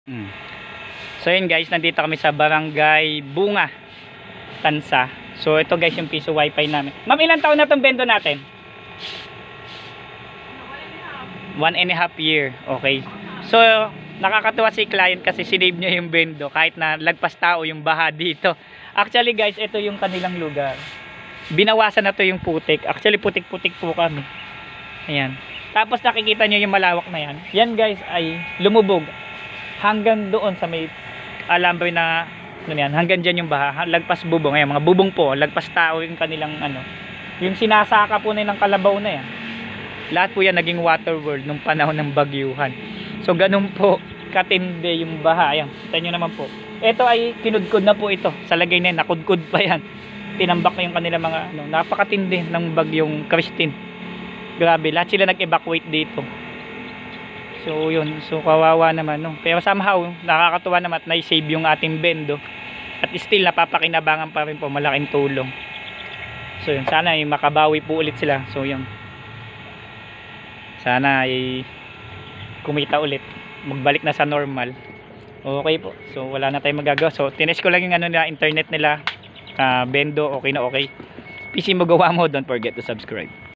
Hmm. So yun guys, nandito kami sa Barangay Bunga, Tansa. So ito guys yung piso wifi namin. Ma'am, ilang taon na itong bendo natin? 1.5 year. Okay. So nakakatuwa si client kasi sinave niya yung bendo kahit na lagpas tao yung baha dito. Actually guys, ito yung kanilang lugar. Binawasan na to yung putik. Actually putik-putik po kami. Ayan. Tapos nakikita nyo yung malawak na yan. Yan guys ay lumubog hanggang doon sa may alambre na ano yan, hanggang dyan yung baha, lagpas bubong. Ayan, mga bubong po, lagpas tao yung kanilang ano, yung sinasaka po nilang kalabaw na yan. Lahat po yan naging water world nung panahon ng bagyuhan. So ganun po katindi yung baha. Ayan, kita nyo naman po. Ito ay kinudkod na po ito. Sa lagay na yan, nakudkod pa yan. Tinambak na yung kanilang mga ano, napakatindi ng bagyong Christine. Grabe, lahat sila nag-evacuate dito. So yun, so kawawa naman no. Pero somehow nakakatuwa naman at na-save yung ating bendo. At still napapakinabangan pa rin po, malaking tulong. So yun, sana ay makabawi po ulit sila. So yun, sana ay kumita ulit, magbalik na sa normal. Okay po, so wala na tayong magagawa. So tinest ko lang yung ano nila, internet nila, bendo, okay na okay. PC mo gawa mo, don't forget to subscribe.